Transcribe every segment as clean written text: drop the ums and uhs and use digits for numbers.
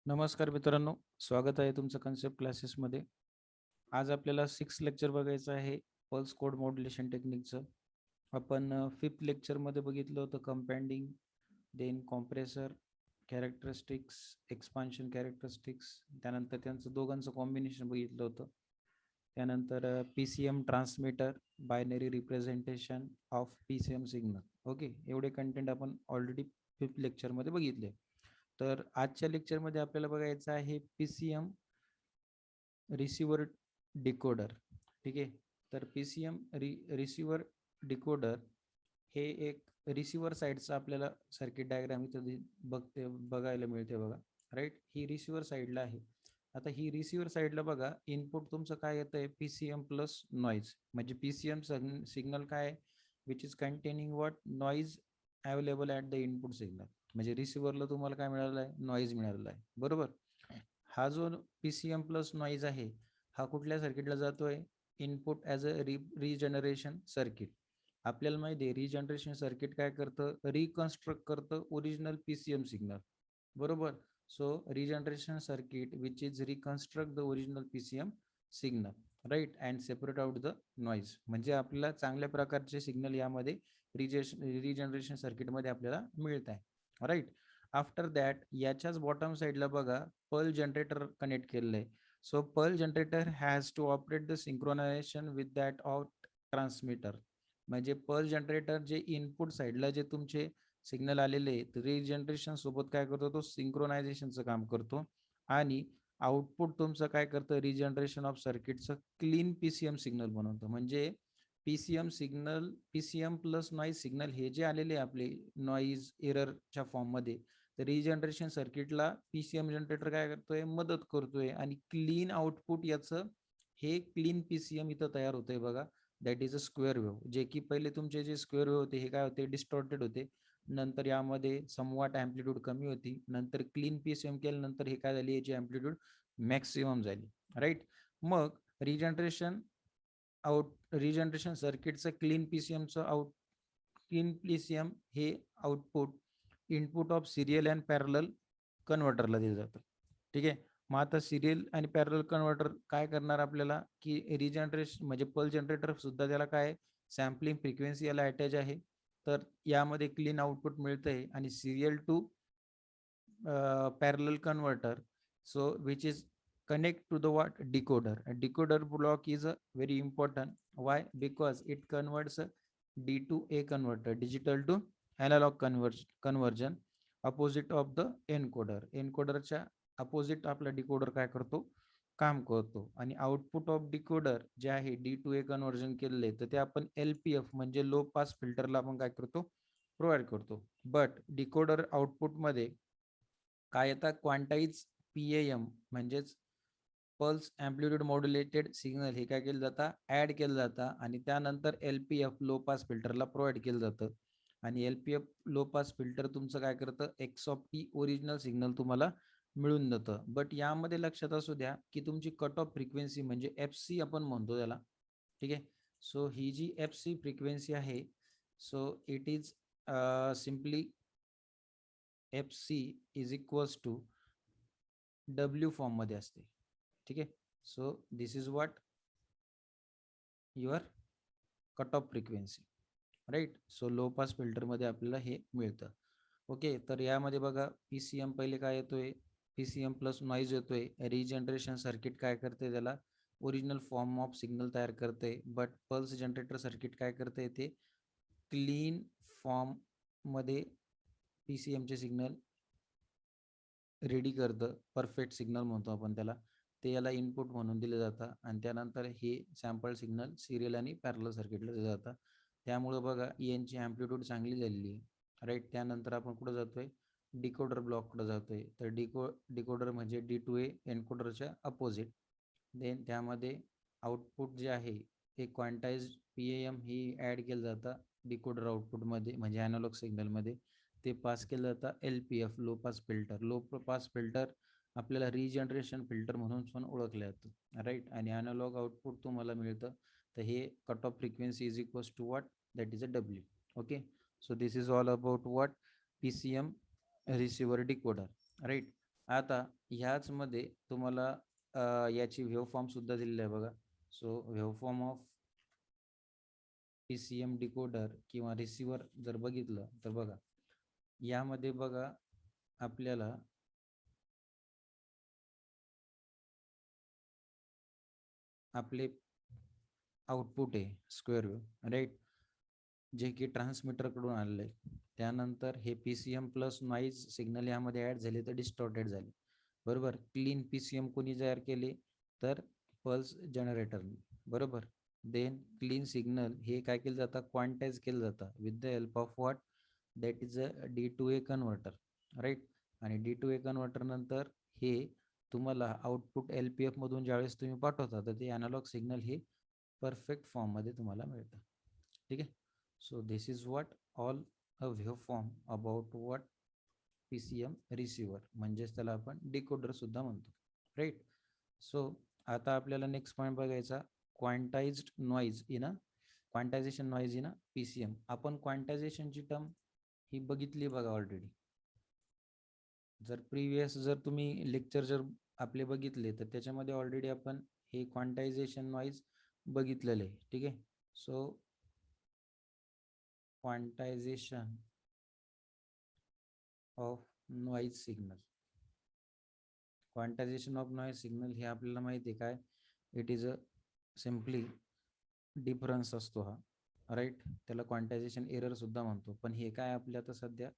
नमस्कार मित्रांनो, स्वागत आहे तुमचं कन्सेप्ट क्लासेसमध्ये. आज आपल्याला 6 लेक्चर बघायचं आहे पल्स कोड मॉड्युलेशन टेक्निकचं. आपण 5th लेक्चरमध्ये बघितलं होतं compounding, then compressor characteristics, expansion characteristics, त्यानंतर त्यांचं दोघांचं कॉम्बिनेशन बघितलं होतं. त्यानंतर PCM transmitter, binary representation of PCM signal. Okay, एवढे कंटेंट आपण ऑलरेडी 5th लेक्चरमध्ये बघितले. तर आजच्या लेक्चरमध्ये आपल्याला बघायचं आहे PCM रिसिव्हर डिकोडर. ठीक आहे, तर PCM रिसिव्हर डिकोडर हे एक रिसिव्हर साईडचं आपल्याला सर्किट डायग्राम इथं बघायला मिळते बघा. राईट, ही रिसिव्हर साईडला आहे. आता ही रिसिव्हर साईडला बघा, इनपुट तुमचं काय येतं आहे PCM प्लस नॉईज. म्हणजे PCM सिग्नल काय, which is containing what noise available at the input signal. म्हणजे रिसिव्हरला तुम्हाला काय मिळालं आहे, नॉईज मिळालेला आहे. बरोबर. हा जो PCM प्लस नॉईज आहे, हा कुठल्या सर्किटला जातोय, input as a regeneration circuit. आपल्याला माहिती आहे रिजनरेशन सर्किट काय करतं, रिकन्स्ट्रक्ट करतं ओरिजिनल PCM सिग्नल. बरोबर. So regeneration circuit which is reconstruct the original PCM signal, right, and separate out the noise. म्हणजे आपल्याला चांगल्या प्रकारचे सिग्नल यामध्ये रिजनरेशन सर्किटमध्ये आपल्याला मिळत आहे. राईट. आफ्टर दॅट याच्याच बॉटम साईडला बघा पर्ल जनरेटर कनेक्ट केलेलं आहे. So pulse generator has to operate the synchronisation with that out transmitter. म्हणजे पर्ल जनरेटर जे इनपुट साईडला जे तुमचे सिग्नल आलेले आहेत, रिजनरेशन सोबत काय करतो, तो सिंक्रोनायझेशनचं काम करतो. आणि आउटपुट तुमचं काय करतं, रिजनरेशन ऑफ सर्किटचं क्लीन PCM सिग्नल बनवतं. म्हणजे PCM signal, PCM plus noise signal हे जे आलेले आपले नॉईज एररच्या फॉर्ममध्ये, तर रिजनरेशन सर्किटला PCM जनरेटर काय करतोय, मदत करतोय. आणि क्लीन आउटपुट याचं हे क्लीन PCM इथं तयार होतंय बघा. That is a square wave. जे की पहिले तुमचे जे स्क्वेअर वेव्ह होते हे काय होते, डिस्टॉर्टेड होते. नंतर यामध्ये समवॉट ॲम्प्लिट्यूड कमी होती. नंतर क्लीन PCM केल्यानंतर हे काय झाली, याची ॲम्प्लिट्यूड मॅक्सिमम झाली. राईट. मग रिजनरेशन रिजनरेशन सर्किटचं क्लीन PCM हे output input of serial and parallel कन्व्हर्टरला दिलं जातं. ठीक आहे. मग आता सिरियल आणि पॅरलल कन्व्हर्टर काय करणार आपल्याला, की रिजनरेशन म्हणजे पल्स जनरेटर सुद्धा त्याला काय, सॅम्पलिंग फ्रिक्वेन्सी याला अटॅच आहे. तर यामध्ये क्लीन आउटपुट मिळतंय. आणि serial to parallel converter, so which is connect to the what, decoder. A decoder block is a very important. Why? Because it converts a D to A converter, digital to analog conversion, opposite of the encoder. Encoderच्या opposite आपला decoder काय करतो, काम करतो. आणि output of decoder जे आहे D to A conversion केलेले, तर ते आपण LPF म्हणजे लो पास फिल्टरला आपण काय करतो, प्रोव्हाइड करतो. बट डिकोडर आउटपुटमध्ये काय येतात, क्वांटाईज PAM म्हणजेच पल्स अँप्लिट्यूड मॉड्युलेटेड सिग्नल हे काय केलं जातं, ॲड केलं जातं. आणि त्यानंतर LPF लो पास फिल्टरला प्रोव्हाइड केलं जातं. आणि LPF लो पास फिल्टर तुमचं काय करतं, XOP ओरिजिनल सिग्नल तुम्हाला मिळून जातं. बट यामध्ये लक्षात असू द्या की तुमची कट ऑफ फ्रिक्वेन्सी म्हणजे FC आपण म्हणतो त्याला. ठीक आहे. सो ही जी FC फ्रिक्वेन्सी आहे, so it is simply FC is equals to W फॉर्ममध्ये असते. ठीक आहे. So this is what your cut off frequency, right. So low pass फिल्टरमध्ये आपल्याला हे मिळतं. ओके, तर यामध्ये बघा PCM पहिले काय येतोय, PCM प्लस नॉईज येतोय. रिजनरेशन सर्किट काय करते, त्याला ओरिजिनल फॉर्म ऑफ सिग्नल तयार करते. बट पल्स जनरेटर सर्किट काय करते, ते क्लीन फॉर्ममध्ये PCMचे सिग्नल रेडी करतं. परफेक्ट सिग्नल म्हणतो आपण त्याला. ते याला इनपुट म्हणून दिलं जातं. आणि त्यानंतर हे सॅम्पल सिग्नल सिरियल आणि पॅरलल सर्किटला दिलं जातं. त्यामुळं बघा यांची ॲम्प्लिट्यूड चांगली झालेली आहे. राईट. त्यानंतर आपण कुठं जातोय, डिकोडर ब्लॉककडे जातोय. तर डिकोडर म्हणजे D to A एन्कोडरच्या अपोजिट. देन त्यामध्ये आउटपुट जे आहे ते क्वांटाइज्ड PAM ही ॲड केलं जातं डिकोडर आउटपुटमध्ये, म्हणजे ॲनालॉग सिग्नलमध्ये. ते पास केलं जातं LPF low pass filter. Low pass filter आपल्याला रिजनरेशन फिल्टर म्हणून पण ओळखलं जातं. राईट. आणि ॲनालॉग आउटपुट तुम्हाला मिळतं. तर हे cut off frequency is equals to what, that is a W. Okay. So this is all about what PCM receiver decoder. Right. आता ह्याच मध्ये तुम्हाला याची वेव्ह फॉर्म सुद्धा दिलेला आहे बघा. So wave form of PCM decoder किंवा रिसिव्हर जर बघितलं तर बघा, यामध्ये बघा आपल्याला आपले आउटपुट आहे स्क्वेअर वेव्ह, राईट, जे की ट्रान्समीटर कडून आलेलं आहे. त्यानंतर हे PCM प्लस नॉईज सिग्नल यामध्ये ऍड झाले तर डिस्टॉर्टेड झाले, बरोबर. क्लीन PCM कोणी तयार केले तर पल्स जनरेटरने, बरोबर. देन क्लीन सिग्नल हे काय केलं जातं, क्वांटाईज केलं जातं with the help of what, that is a D2A converter, right. आणि D2A कन्व्हर्टर नंतर हे तुम्हाला आउटपुट LPF मधून ज्यावेळेस तुम्ही पाठवता तर ते अनालॉग सिग्नल हे परफेक्ट फॉर्म मध्ये तुम्हाला मिळतं. ठीक आहे. So this is what all a wave form about what PCM receiver, म्हणजेच त्याला आपण डिकोडर सुद्धा म्हणतो, राईट. सो आता आपल्याला नेक्स्ट पॉईंट बघायचा, quantized noise in a quantization noise in a PCM. आपण क्वांटायझेशनची टर्म ही बघितली बघा ऑलरेडी. जर प्रिव्हियस जर तुम्ही लेक्चर जर आपले बघितले तर त्याच्यामध्ये ऑलरेडी आपण हे क्वांटायझेशन नॉईज बघितलेलं आहे. ठीक आहे. So quantization of noise signal, quantization of noise signal हे आपल्याला माहिती आहे काय, it is a simply difference असतो हा, राईट. त्याला क्वांटायझेशन एरर सुद्धा म्हणतो, पण हे काय आपल्या आता सध्या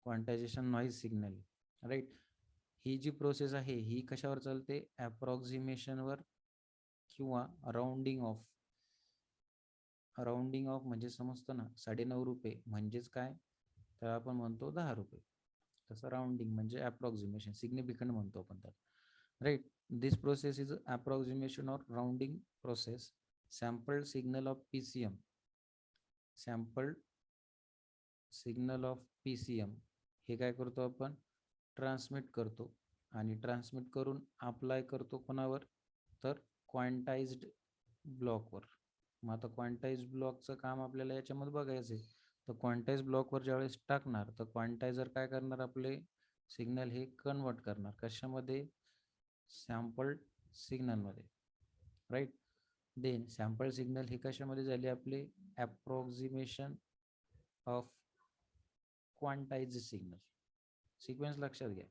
क्वांटायझेशन नॉईज सिग्नल, राईट. ही जी प्रोसेस आहे ही कशावर चालते, ॲप्रॉक्सिमेशनवर किंवा राऊंडिंग ऑफ. राऊंडिंग ऑफ म्हणजे समजतं ना, 9.5 रुपये म्हणजेच काय, तर आपण म्हणतो 10 रुपये. तसं राऊंडिंग म्हणजे ॲप्रॉक्सिमेशन, सिग्निफिकंट म्हणतो आपण त्याला, right. This process is approximation or rounding process. Sampled signal of PCM, sampled signal of PCM हे काय करतो आपण, ट्रान्समिट करतो आणि ट्रान्समिट करून अप्लाय करतो कोणावर, तर क्वांटाइज्ड ब्लॉकवर. मग आता क्वांटाइज ब्लॉकचं काम आपल्याला याच्यामध्ये बघायचं आहे. तर क्वांटाइज ब्लॉकवर ज्यावेळेस टाकणार तर क्वांटायझर काय करणार, आपले सिग्नल हे कन्वर्ट करणार कशामध्ये, सॅम्पल्ड सिग्नलमध्ये, राईट. देन सॅम्पल सिग्नल हे कशामध्ये झाले आपले, ॲप्रॉक्सिमेशन ऑफ क्वांटाइज सिग्नल. सिक्वेन्स लक्षात घ्या.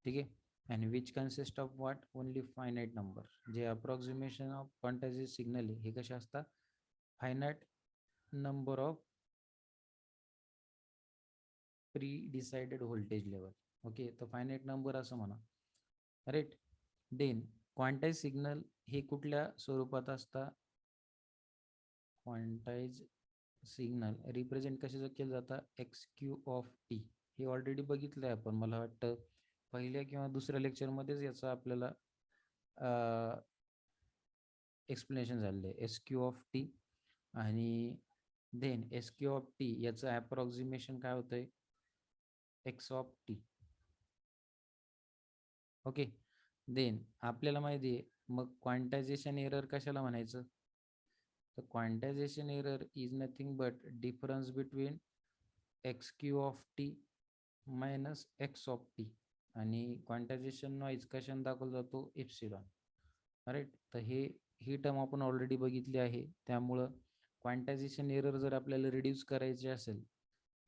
ठीक आहे. And which consist of what, only finite number. जे अप्रॉक्सिमेशन ऑफ क्वांटायझेशन सिग्नल हे कसे असतात, finite number of pre decided voltage level. Okay, तर फायनाईट नंबर असं म्हणा, राईट. देन क्वांटाइज सिग्नल हे कुठल्या स्वरूपात असतात, क्वांटाइज सिग्नल रिप्रेझेंट कशाचं केलं जातं, XQ(t). हे ऑलरेडी बघितलं आहे आपण, मला वाटतं पहिल्या किंवा दुसऱ्या लेक्चरमध्येच याचं आपल्याला एक्सप्लेनेशन झालेलं आहे, SQ(t). आणि देन SQ(t) याचं ॲप्रॉक्सिमेशन काय होतंय, X(t). ओके. देन आपल्याला माहिती आहे मग क्वांटायझेशन एरर कशाला म्हणायचं, तर quantization error is nothing but difference between XQ(t) minus X(t). आणि क्वांटायझेशन नॉईज कशाने दाखवला जातो, एप्सिलॉन, राईट. तर ही टर्म आपण ऑलरेडी बघितली आहे. त्यामुळं क्वांटायझेशन एरर जर आपल्याला रिड्यूस करायचे असेल,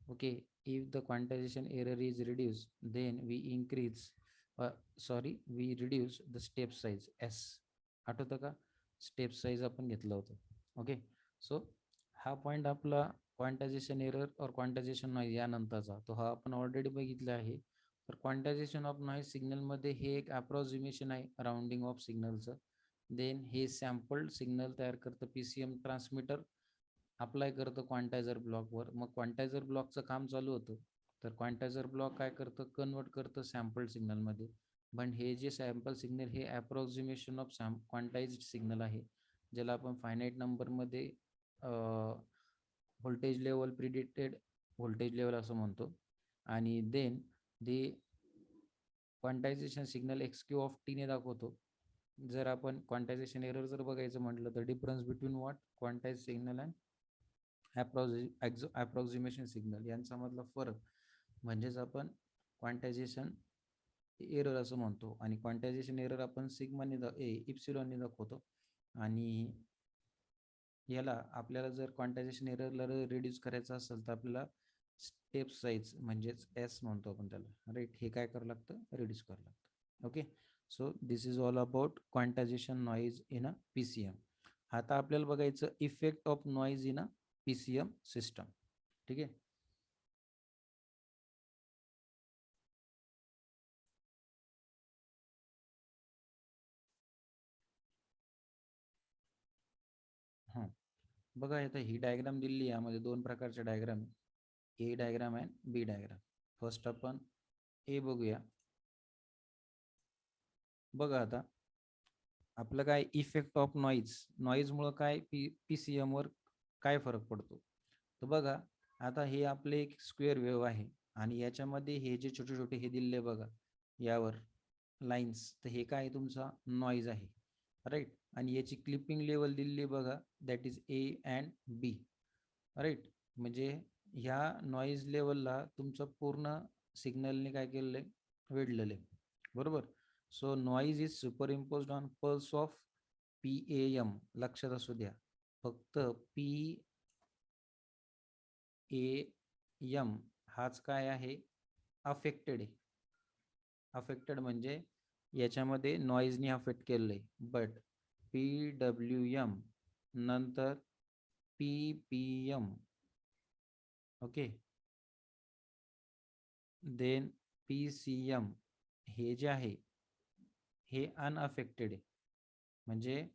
okay, if the quantisation error is reduce then we increase we reduce the step size S. आठवतं का, स्टेप साईज आपण घेतलं होतं. ओके. सो हा पॉईंट आपला क्वांटायझेशन एरर और क्वांटायझेशन नॉईज यानंतरचा, तो हा आपण ऑलरेडी बघितला आहे. तर क्वांटायझेशन ऑफ नॉईज सिग्नलमध्ये हे एक अप्रॉक्सिमेशन आहे राऊंडिंग ऑफ सिग्नलचं. देन हे सॅम्पल्ड सिग्नल तयार करतं PCM ट्रान्समीटर, अप्लाय करतं क्वांटायझर ब्लॉकवर. मग क्वांटायझर ब्लॉकचं काम चालू होतं, तर क्वांटायझर ब्लॉक काय करतं, कन्वर्ट करतं सॅम्पल्ड सिग्नलमध्ये. पण हे जे सॅम्पल सिग्नल हे ॲप्रॉक्सिमेशन ऑफ क्वांटाइज्ड सिग्नल आहे, ज्याला आपण फायनाईट नंबरमध्ये voltage level, predicted voltage level असं म्हणतो. आणि then they quantization signal XQ(t) ने दाखवतो. जर आपण क्वांटायझेशन एरर जर बघायचं म्हटलं तर difference between what, quantize signal and approximation signal यांचा मधला फरक, म्हणजेच आपण क्वांटायझेशन एरर असं म्हणतो, आणि क्वांटायझेशन एरर आपण सिग्माने इप्सिलॉनने दाखवतो. आणि याला आपल्याला जर क्वांटायझेशन एररला रिड्यूस करायचं असेल तर आपल्याला स्टेप साईज म्हणजेच एस म्हणतो आपण त्याला, राईट, हे काय करावं लागतं, रिड्यूस करावं लागतं. Okay, so this is all about quantization noise in a PCM. आता आपल्याला बघायचं effect of noise in a PCM system. ठीक आहे. हां, बघा इथं ही डायग्राम दिली, यामध्ये दोन प्रकारचे diagram, A diagram and B diagram. First आपण ए बघूया. बघा आता आपलं काय इफेक्ट ऑफ नॉईजमुळं काय पीसीएम वर काय फरक पडतो. तर बघा आता हे आपले एक स्क्वेअर वेव्ह आहे, आणि याच्यामध्ये हे जे छोटे छोटे हे दिले बघा यावर लाईन्स, तर हे काय तुमचा नॉईज आहे, राईट. आणि याची क्लिपिंग लेवल दिली बघा, that is A and B, right. म्हणजे ह्या नॉईज लेवलला तुमचं पूर्ण सिग्नलने काय केलेलं आहे, वेढलेलं आहे, बरोबर. So noise is super imposed on pulse of PAM. लक्षात असू द्या, फक्त PAM हाच काय आहे, अफेक्टेड आहे. अफेक्टेड म्हणजे याच्यामध्ये नॉईजनी अफेक्ट केलेलं आहे. बट PWM नंतर PPM, ओके, देन PCM हे जे आहे हे अनअफेक्टेड आहे. म्हणजे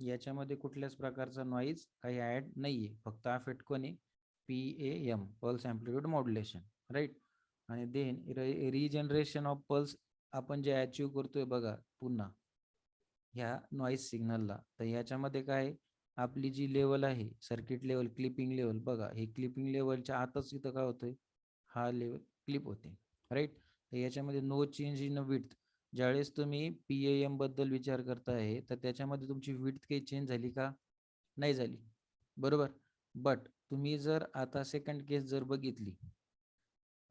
याच्यामध्ये कुठल्याच प्रकारचा नॉईज काही ॲड नाही आहे, फक्त अफेक्ट कोणी, PAM, pulse amplitude modulation, right. आणि देन रिजनरेशन ऑफ पल्स आपण जे अचीव करतोय बघा पुन्हा ह्या नॉईज सिग्नलला, तर ह्याच्यामध्ये काय, आपली जी लेवल आहे सर्किट लेवल, क्लिपिंग लेवल, बघा हे क्लिपिंग लेवलच्या आतच इथं काय होतंय, हा लेवल क्लिप होते, राईट. तर याच्यामध्ये नो चेंज इन विड्थ. ज्यावेळेस तुम्ही PAM बद्दल विचार करताय तर त्याच्यामध्ये तुमची विड्थ काही चेंज झाली का, नाही झाली, बरोबर. बट तुम्ही जर आता सेकंड केस जर बघितली,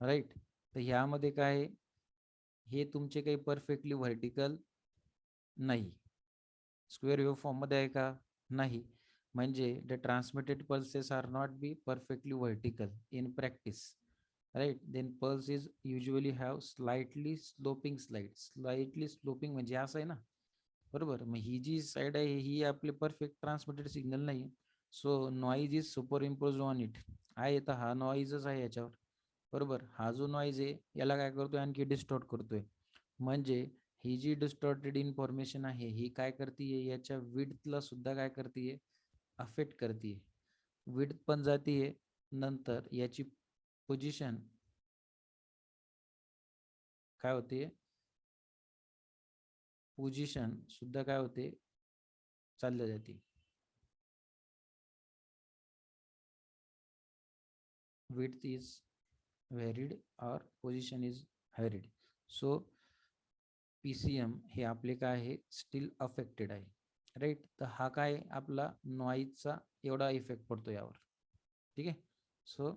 राईट, तर ह्यामध्ये काय, हे तुमचे काही परफेक्टली व्हर्टिकल नाही, स्क्वेअर वेव्ह फॉर्ममध्ये आहे का, नाही. म्हणजे the transmitted pulses are not be perfectly vertical in practice, right. Then pulse is usually have slightly sloping म्हणजे असं आहे ना, बरोबर. मग ही जी साईड आहे ही आपले परफेक्ट ट्रान्समिटेड सिग्नल नाही. So noise is super impose on it, आहे तर हा नॉईजच आहे याच्यावर, बरोबर. हा जो नॉईज आहे याला काय करतोय, आणखी डिस्टॉर्ट करतोय. म्हणजे ही जी डिस्टॉर्टेड इन्फॉर्मेशन आहे ही काय करतीये, याच्या विड्थला सुद्धा काय करतीये, अफेक्ट करतीये. विड्थ पण जातीये, नंतर याची पोझिशन काय होते, पोझिशन सुद्धा काय होते, चालल्या जाते. width is varied or position is varied. So PCM हे आपले काय आहे, स्टील अफेक्टेड आहे, राईट. तर हा काय आपला नॉईजचा एवढा इफेक्ट पडतो यावर, ठीक आहे. सो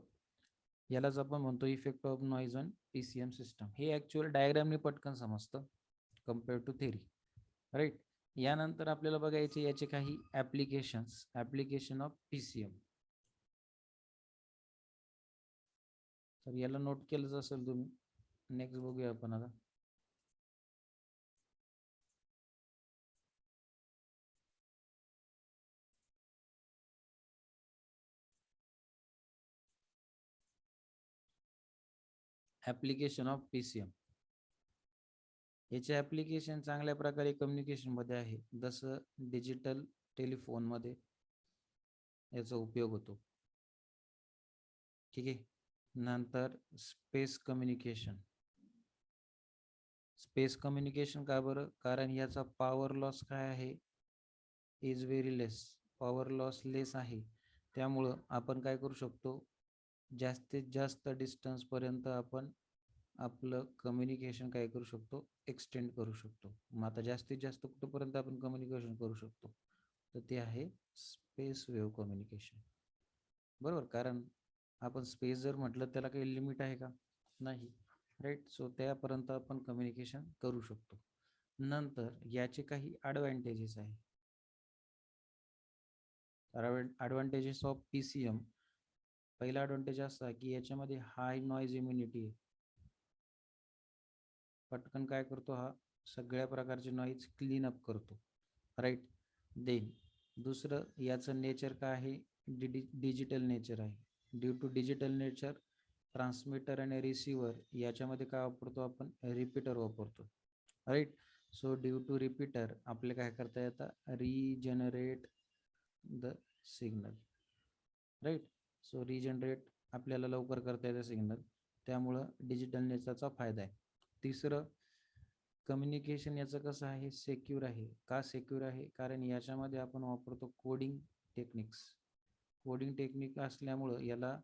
यालाच आपण म्हणतो effect of noise on PCM system. हे ऍक्च्युअल डायग्रामने पटकन समजतं कम्पेअर टू थेरी, राईट. यानंतर आपल्याला बघायचे याचे काही ऍप्लिकेशन ऑफ PCM. तर याला नोट केलंच असेल तुम्ही. नेक्स्ट बघूया आपण आता. Application of PCM. याचे ऍप्लिकेशन चांगल्या प्रकारे कम्युनिकेशन मध्ये आहे, जसं डिजिटल टेलिफोन मध्ये याचा उपयोग होतो, ठीक आहे. नंतर स्पेस कम्युनिकेशन का बरं, कारण याचा पॉवर लॉस काय आहे, is very less, power loss less आहे. त्यामुळं आपण काय करू शकतो, जास्तीत जास्त डिस्टन्स पर्यंत आपण आपलं कम्युनिकेशन काय करू शकतो, एक्सटेंड करू शकतो. मग आता जास्तीत जास्त कुठपर्यंत आपण कम्युनिकेशन करू शकतो, तर ते आहे स्पेस वेव्ह कम्युनिकेशन, बरोबर. कारण आपण स्पेस जर म्हटलं त्याला काही लिमिट आहे का, नाही. राईट. सो त्यापर्यंत आपण कम्युनिकेशन करू शकतो. नंतर याचे काही ॲडव्हान्टेजेस आहे. Advantages of PCM. पहिला ॲडव्हान्टेज असा की याच्यामध्ये हाय नॉईज इम्युनिटी आहे. पटकन काय करतो हा, सगळ्या प्रकारचे नॉईज क्लीन अप करतो. राईट. देन दुसरं याचं नेचर काय आहे, डिजिटल नेचर आहे. Due to digital nature, transmitter आणि रिसिव्हर याच्यामध्ये काय वापरतो आपण, रिपीटर वापरतो. Right. So due to repeater आपले काय करता येतं, regenerate the signal. Right. So regenerate आपल्याला लवकर करता येतं सिग्नल, त्यामुळं डिजिटल नेचरचा फायदा आहे. तिसरं, कम्युनिकेशन याचं कसं आहे, सेक्युर आहे. का सेक्युर आहे, कारण याच्यामध्ये आपण वापरतो कोडिंग टेक्निक्स. कोडिंग टेक्निक असल्यामुळं याला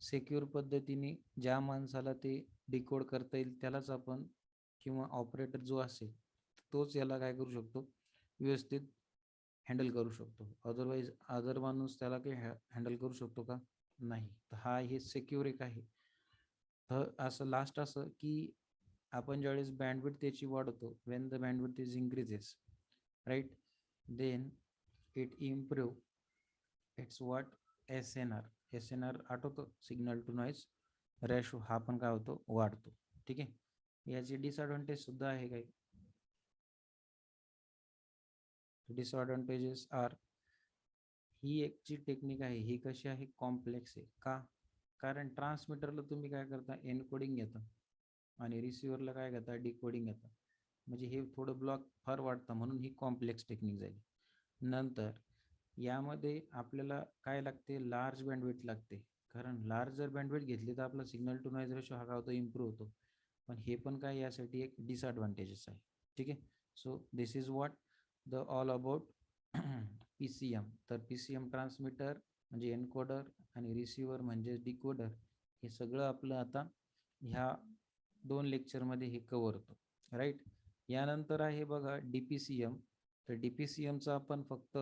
सेक्युर पद्धतीने ज्या माणसाला ते डिकोड करता येईल त्यालाच आपण, किंवा ऑपरेटर जो असेल तोच याला काय करू शकतो, व्यवस्थित हँडल करू शकतो. अदरवाईज अदर माणूस त्याला काही हँडल करू शकतो का, नाही. तर हा हे सेक्युर एक आहे. तर असं लास्ट असं की आपण ज्यावेळेस बँडविड्थ त्याची वाढवतो, when the bandwidth is increases, right, then it improve its what, S N R आठवतो, सिग्नल टू नॉईज रेशो, हा पण काय होतो, वाढतो. ठीक आहे. याचे डिसएडव्हान्टेज सुद्धा आहे काही. डिसएडव्हान्टेजेस आर, ही एक जी टेक्निक आहे ही कशी आहे, कॉम्प्लेक्स आहे. का, कारण ट्रान्समीटरला तुम्ही काय करता, एनकोडिंग घेता आणि रिसिव्हरला काय घेता, डिकोडिंग घेता. म्हणजे हे थोडं ब्लॉक फार वाटतं, म्हणून ही कॉम्प्लेक्स टेक्निक झाली. नंतर यामध्ये आपल्याला काय लागते, लार्ज बँडविड्थ लागते. कारण लार्ज जर बँडविड्थ घेतली तर आपला सिग्नल टू नॉईज रेशो हा काय होतो, इम्प्रूव्ह होतो. पण हे पण काय यासाठी एक डिसएडव्हान्टेजेस आहे. ठीक आहे. So this is what the all about PCM. तर PCM ट्रान्समीटर म्हणजे एनकोडर आणि रिसिव्हर म्हणजे डिकोडर, हे सगळं आपलं आता ह्या 2 लेक्चरमध्ये हे कव्हर होतं. राईट. यानंतर आहे बघा DPCM. तर DPCMचा आपण फक्त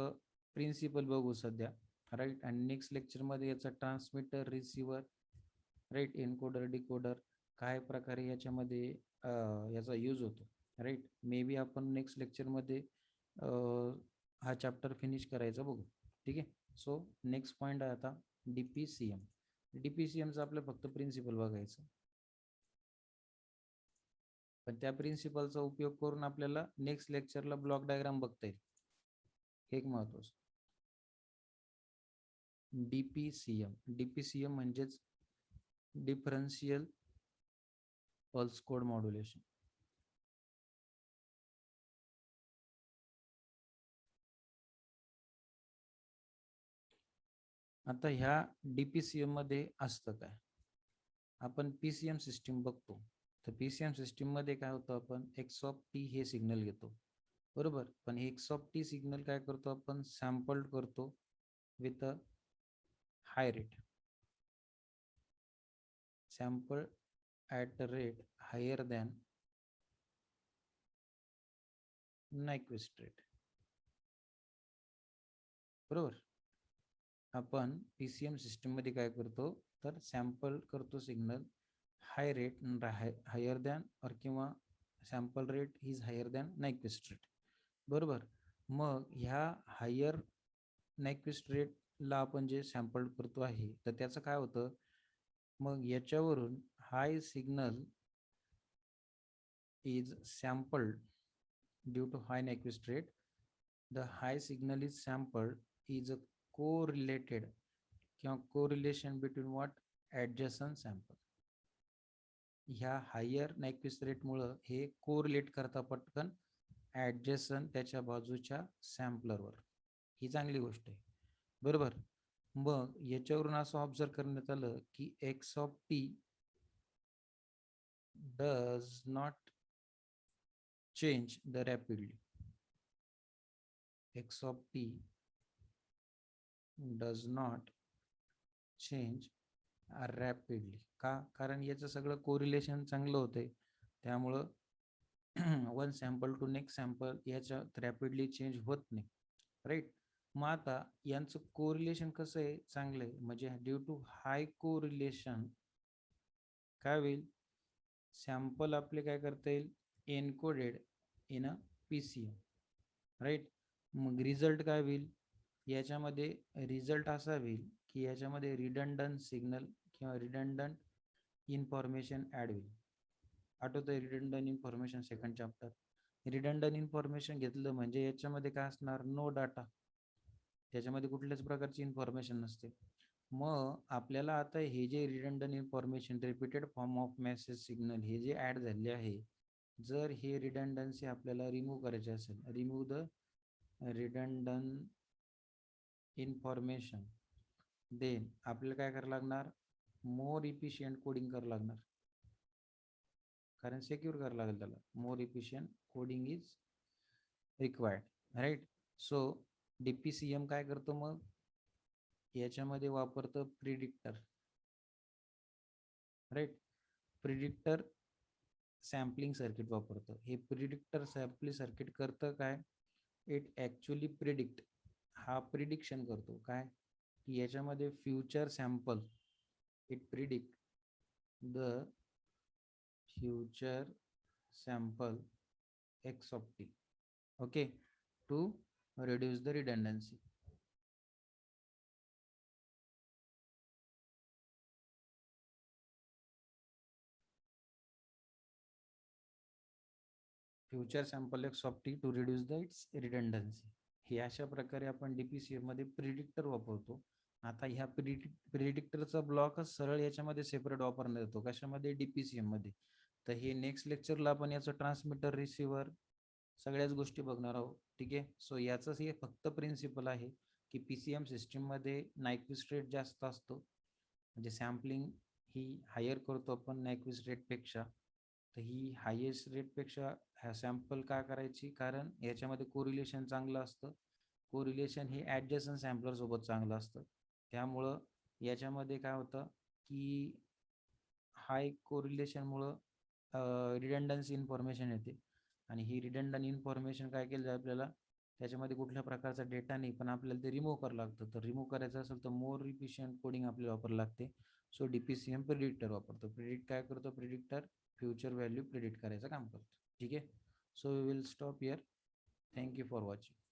प्रिन्सिपल बघू सध्या. राईट. आणि नेक्स्ट लेक्चरमध्ये याचा transmitter, receiver, right, encoder, decoder काय प्रकारे याच्यामध्ये याचा यूज होतो. राईट. मे बी आपण नेक्स्ट लेक्चरमध्ये हा चॅप्टर फिनिश करायचा बघू. ठीक आहे. सो नेक्स्ट पॉईंट आहे आता DPCM. DPCMचं आपलं फक्त प्रिन्सिपल बघायचं, पण त्या प्रिन्सिपलचा उपयोग करून आपल्याला नेक्स्ट लेक्चरला ब्लॉक डायग्राम बघता येईल. हे एक महत्वाचं. डीपीसीएम म्हणजेच डिफरन्शियल पल्स कोड मॉड्युलेशन. आता ह्या DPCM मध्ये असतं काय, आपण PCM सिस्टीम बघतो. तर PCM सिस्टीम मध्ये काय होतं, आपण एक्स ऑफ टी हे सिग्नल घेतो, बरोबर. पण एक्स ऑफ टी सिग्नल काय करतो, आपण सॅम्पल करतो with a high rate, sample at a rate higher than Nyquist rate, बरोबर. आपण PCM सिस्टीम मध्ये काय करतो, तर सॅम्पल करतो signal high rate, higher than और किंवा sample rate is higher than Nyquist rate, बरोबर. मग ह्या हायर नायक्विस्ट रेटला आपण जे सॅम्पल करतो आहे, तर त्याचं काय होतं, मग याच्यावरून हाय signal is sampled due to high Nyquist rate. The high signal is sampled is a correlated किंवा correlation between what, adjacent sample. ह्या हायर नायक्विस्ट रेटमुळं हे कोरिलेट करता पटकन ॲडजसन त्याच्या बाजूच्या सॅम्पलरवर. ही चांगली गोष्ट आहे, बरोबर. मग याच्यावरून असं ऑब्झर्व करण्यात आलं की X of T does not change the rapidly. X of T does not change rapidly. का, कारण याचं सगळं कोरिलेशन चांगलं होतंय, त्यामुळं one sample to next sample याच्यात रॅपिडली चेंज होत नाही. राईट. मग आता यांचं कोरिलेशन कसं आहे, चांगलं आहे. म्हणजे ड्यू टू हाय कोरिलेशन काय होईल, सॅम्पल आपले काय करता येईल, encoded in a PCM, right. मग रिझल्ट काय होईल, याच्यामध्ये रिझल्ट असा होईल की याच्यामध्ये रिडंडंट सिग्नल किंवा रिडंडंट इन्फॉर्मेशन ॲड होईल. आठवतंय redundant information second chapter. Redundant information घेतलं म्हणजे याच्यामध्ये काय असणार, नो डाटा, त्याच्यामध्ये कुठल्याच प्रकारची इन्फॉर्मेशन नसते. मग आपल्याला आता हे जे redundant information, repeated form of message signal हे जे ॲड झाले आहे, जर हे रिडंडन्सी आपल्याला रिमूव्ह करायचे असेल, remove the redundant information, then आपल्याला काय करावं लागणार, मोर इफिशियंट कोडिंग करावं लागणार, कारण सेक्युर करावं लागेल त्याला. More efficient coding is required, right. So DPCM काय करतो, मग याच्यामध्ये वापरतं predictor, right. Predictor sampling circuit वापरतं. हे प्रिडिक्टर सॅम्पलिंग सर्किट करतं काय, इट ॲक्च्युली प्रिडिक्ट, हा प्रिडिक्शन करतो काय, की याच्यामध्ये future sample, it predict the future sample x of t, okay, to reduce the redundancy. Future sample x of t to reduce the its redundancy. हे अशा प्रकारे आपण DPCM मध्ये प्रिडिक्टर वापरतो. आता ह्या प्रिडिक्टरचा ब्लॉकच सरळ याच्यामध्ये सेपरेट वापरण्यात येतो, कशामध्ये, DPCM मध्ये. तर हे नेक्स्ट लेक्चरला आपण याचं ट्रान्समीटर, रिसिव्हर सगळ्याच गोष्टी बघणार आहोत, ठीक आहे. सो याचंच हे फक्त प्रिन्सिपल आहे की PCM सिस्टीममध्ये नायक्विस्ट रेट जास्त असतो, म्हणजे सॅम्पलिंग ही हायर करतो आपण नायक्विस्ट रेटपेक्षा. तर ही हायेस्ट रेटपेक्षा ह्या सॅम्पल का करायची, कारण याच्यामध्ये कोरिलेशन चांगलं असतं. कोरिलेशन हे ॲडजस्टंट सॅम्पलर सोबत चांगलं असतं. त्यामुळं याच्यामध्ये काय होतं की हाय कोरिलेशनमुळं रिडंडन्सी इन्फॉर्मेशन येते. आणि ही रिडंडंट इन्फॉर्मेशन काय केलं जाईल, आपल्याला त्याच्यामध्ये कुठल्या प्रकारचा डेटा नाही, पण आपल्याला ते रिमूव्ह करावं लागतं. तर रिमूव्ह करायचं असेल तर मोर इफिशियंट कोडिंग आपल्याला वापरावं लागते. सो DPCM प्रिडिक्टर वापरतो. प्रिडिक्ट काय करतो, प्रिडिक्टर फ्युचर व्हॅल्यू प्रिडिक्ट करायचं काम करतो, ठीक आहे. So we will stop here. Thank you for watching.